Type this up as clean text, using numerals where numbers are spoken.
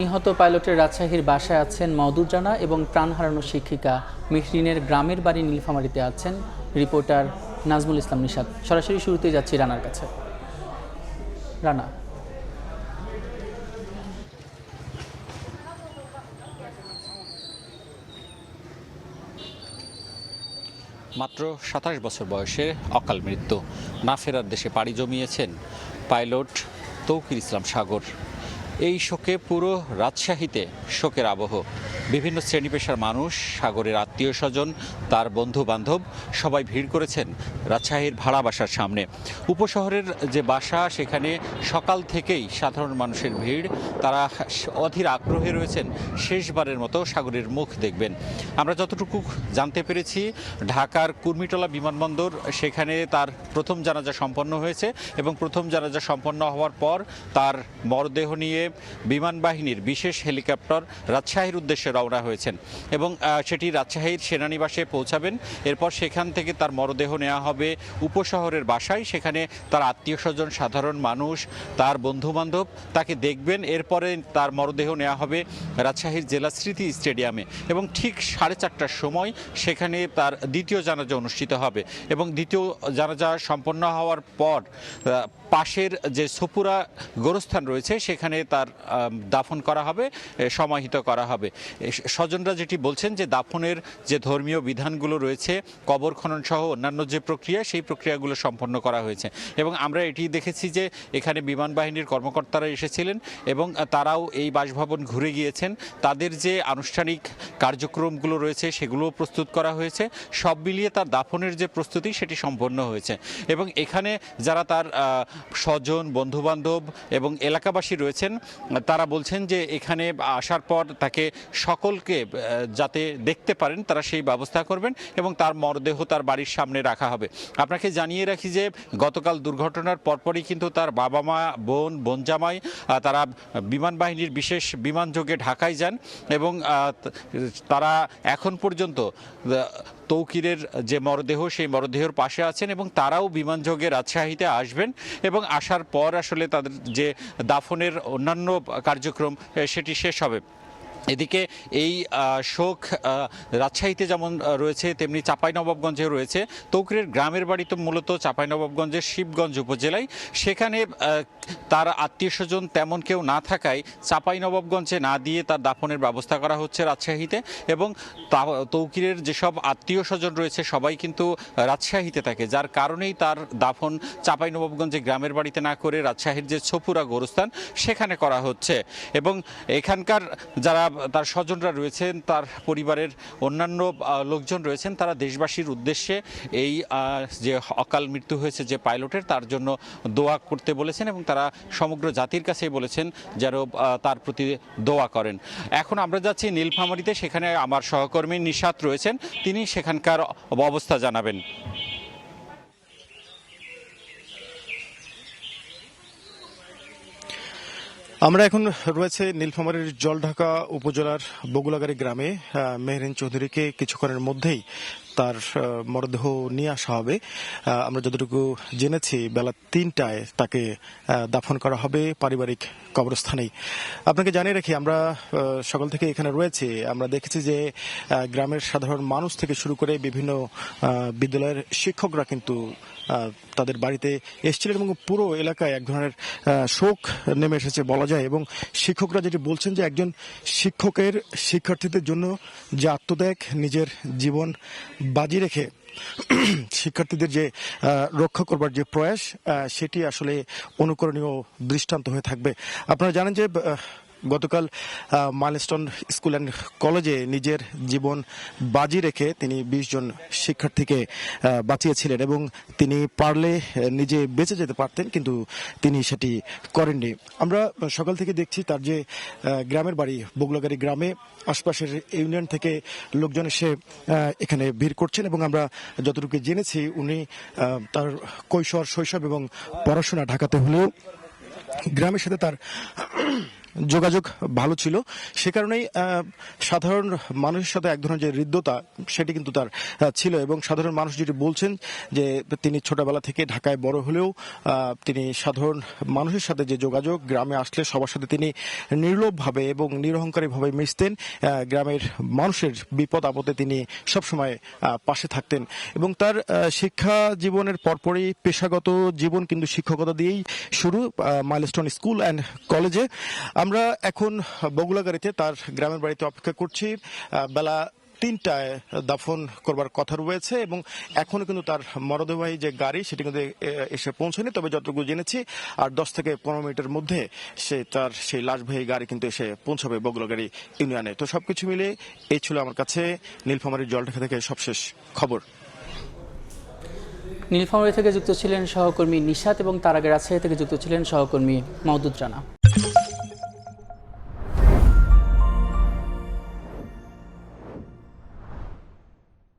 নিহত পাইলটের রাজশাহীর বাসায় আছেন মওদুদ রানা এবং প্রাণ হারানো শিক্ষিকা মেহরিনের গ্রামের বাড়ি নীলফামারীতে আছেন রিপোর্টার নাজমুল ইসলাম নিশাত। সরাসরি শুরুতেই যাচ্ছি রানার কাছে। রানা, মাত্র ২৭ বছর বয়সে অকাল মৃত্যু। না ফেরার দেশে পাড়ি জমিয়েছেন পাইলট তৌকির ইসলাম সাগর। এই শোকে পুরো রাজশাহীতে শোকের আবহ। বিভিন্ন শ্রেণী পেশার মানুষ, সাগরের আত্মীয় স্বজন, তার বন্ধু বান্ধব সবাই ভিড় করেছেন রাজশাহীর ভাড়া বাসার সামনে। উপশহরের যে বাসা, সেখানে সকাল থেকেই সাধারণ মানুষের ভিড়। তারা অধীর আগ্রহে রয়েছেন শেষবারের মতো সাগরের মুখ দেখবেন। আমরা যতটুকু জানতে পেরেছি, ঢাকার কুর্মিটোলা বিমানবন্দর, সেখানে তার প্রথম জানাজা সম্পন্ন হয়েছে এবং প্রথম জানাজা সম্পন্ন হওয়ার পর তার মরদেহ নিয়ে বিমান বাহিনীর বিশেষ হেলিকপ্টার রাজশাহীর উদ্দেশ্যে রওনা হয়েছেন এবং সেটি রাজশাহীর সেনানিবাসে পৌঁছাবেন। এরপর সেখান থেকে তার মরদেহ নেওয়া হবে উপশহরের বাসায়। সেখানে তার আত্মীয় স্বজন, সাধারণ মানুষ, তার বন্ধুবান্ধব তাকে দেখবেন। এরপরে তার মরদেহ নেওয়া হবে রাজশাহীর জেলা স্মৃতি স্টেডিয়ামে এবং ঠিক 4:30টার সময় সেখানে তার দ্বিতীয় জানাজা অনুষ্ঠিত হবে এবং দ্বিতীয় জানাজা সম্পন্ন হওয়ার পর পাশের যে সপুরা গোরস্থান রয়েছে সেখানে তার দাফন করা হবে, সমাহিত করা হবে। স্বজনরা যেটি বলছেন যে দাফনের যে ধর্মীয় বিধানগুলো রয়েছে, কবর খনন সহ অন্যান্য যে প্রক্রিয়া, সেই প্রক্রিয়াগুলো সম্পন্ন করা হয়েছে এবং আমরা এটি দেখেছি যে এখানে বিমান বাহিনীর কর্মকর্তারা এসেছিলেন এবং তারাও এই বাসভবন ঘুরে গিয়েছেন। তাদের যে আনুষ্ঠানিক কার্যক্রমগুলো রয়েছে সেগুলোও প্রস্তুত করা হয়েছে। সব মিলিয়ে তার দাফনের যে প্রস্তুতি, সেটি সম্পন্ন হয়েছে এবং এখানে যারা তার স্বজন, বন্ধুবান্ধব এবং এলাকাবাসী রয়েছেন, তারা বলছেন যে এখানে আসার পর তাকে সকলকে যাতে দেখতে পারেন তারা সেই ব্যবস্থা করবেন এবং তার মরদেহ তার বাড়ির সামনে রাখা হবে। আপনাকে জানিয়ে রাখি যে গতকাল দুর্ঘটনার পরপরই কিন্তু তার বাবা মা, বোন জামাই তারা বিমান বাহিনীর বিশেষ বিমানযোগে ঢাকায় যান এবং তারা এখন পর্যন্ত তৌকিরের যে মরদেহ, সেই মরদেহের পাশে আছেন এবং তারাও বিমানযোগে রাজশাহীতে আসবেন এবং আসার পর আসলে তাদের যে দাফনের অন্যান্য কার্যক্রম সেটি শেষ হবে। এদিকে এই শোক রাজশাহীতে যেমন রয়েছে তেমনি চাঁপাইনবাবগঞ্জেও রয়েছে। তৌকিরের গ্রামের বাড়ি তো মূলত চাঁপাইনবাবগঞ্জের শিবগঞ্জ উপজেলায়। সেখানে তার আত্মীয় স্বজন তেমন কেউ না থাকায় চাঁপাইনবাবগঞ্জে না দিয়ে তার দাফনের ব্যবস্থা করা হচ্ছে রাজশাহীতে এবং তৌকিরের যেসব আত্মীয় স্বজন রয়েছে সবাই কিন্তু রাজশাহীতে থাকে, যার কারণেই তার দাফন চাঁপাইনবাবগঞ্জে গ্রামের বাড়িতে না করে রাজশাহীর যে ছপুরা গোরস্থান সেখানে করা হচ্ছে এবং এখানকার যারা তার স্বজনরা রয়েছেন, তার পরিবারের অন্যান্য লোকজন রয়েছেন, তারা দেশবাসীর উদ্দেশ্যে এই যে অকাল মৃত্যু হয়েছে যে পাইলটের, তার জন্য দোয়া করতে বলেছেন এবং তারা সমগ্র জাতির কাছেই বলেছেন যেন তার প্রতি দোয়া করেন। এখন আমরা যাচ্ছি নীলফামারীতে, সেখানে আমার সহকর্মী নিশাত রয়েছেন, তিনি সেখানকার অবস্থা জানাবেন। আমরা এখন রয়েছে নীলফামারীর জলঢাকা উপজেলার বগুলাগাড়ি গ্রামে। মেহরিন চৌধুরীকে কিছুক্ষণের মধ্যেই তার মরদেহ নিয়ে আসা হবে। আমরা যতটুকু জেনেছি বেলা 3টায় তাকে দাফন করা হবে পারিবারিক কবরস্থানেই। আপনাকে জানিয়ে রাখি, আমরা সকাল থেকে এখানে রয়েছি। আমরা দেখেছি যে গ্রামের সাধারণ মানুষ থেকে শুরু করে বিভিন্ন বিদ্যালয়ের শিক্ষকরা কিন্তু তাদের বাড়িতে এসেছিলেন এবং পুরো এলাকায় এক ধরনের শোক নেমে এসেছে বলা যায়। এবং শিক্ষকরা যেটি বলছেন যে একজন শিক্ষকের শিক্ষার্থীদের জন্য যে আত্মত্যাগ, নিজের জীবন বাজি রেখে শিক্ষার্থীদের যে রক্ষা করবার যে প্রয়াস, সেটি আসলে অনুকরণীয় দৃষ্টান্ত হয়ে থাকবে। আপনারা জানেন যে গতকাল মাইলস্টোন স্কুল অ্যান্ড কলেজে নিজের জীবন বাজি রেখে তিনি 20 জন শিক্ষার্থীকে বাঁচিয়েছিলেন এবং তিনি পারলে নিজে বেঁচে যেতে পারতেন, কিন্তু তিনি সেটি করেননি। আমরা সকাল থেকে দেখছি তার যে গ্রামের বাড়ি বগুলাগাড়ি গ্রামে আশপাশের ইউনিয়ন থেকে লোকজন এসে এখানে ভিড় করছেন এবং আমরা যতটুকু জেনেছি উনি তার কৈশোর, শৈশব এবং পড়াশোনা ঢাকাতে হলেও গ্রামের সাথে তার যোগাযোগ ভালো ছিল। সে কারণেই সাধারণ মানুষের সাথে এক ধরনের যে হৃদ্যতা সেটি কিন্তু তার ছিল, এবং সাধারণ মানুষ যেটি বলছেন যে তিনি ছোটবেলা থেকে ঢাকায় বড় হলেও তিনি সাধারণ মানুষের সাথে যে যোগাযোগ, গ্রামে আসলে সবার সাথে তিনি নির্লোভভাবে এবং নিরহংকারীভাবে মিশতেন। গ্রামের মানুষের বিপদ আপদে তিনি সবসময় পাশে থাকতেন, এবং তার শিক্ষা জীবনের পরপরই পেশাগত জীবন কিন্তু শিক্ষকতা দিয়েই শুরু মাইলস্টোন স্কুল অ্যান্ড কলেজে। আমরা এখন বগুলাগাড়িতে তার গ্রামের বাড়িতে অপেক্ষা করছি। বেলা 3টায় দাফন করবার কথা রয়েছে, এবং এখনো কিন্তু তার মরদেহবাহী যে গাড়ি সেটি কিন্তু এসে পৌঁছায়নি। তবে যতটুকু জেনেছি আর 10 থেকে 15 মিনিটের মধ্যে তার সেই লাশবাহী গাড়ি কিন্তু এসে পৌঁছাবে বগুলাগাড়ি ইউনিয়নে। তো সবকিছু মিলে এই ছিল আমার কাছে নীলফামারীর জলঢাকা থেকে সবশেষ খবর। নীলফামারী থেকে যুক্ত ছিলেন সহকর্মী নিশাত এবং তার আগে রাজশাহী থেকে যুক্ত ছিলেন সহকর্মী মওদুদ রানা।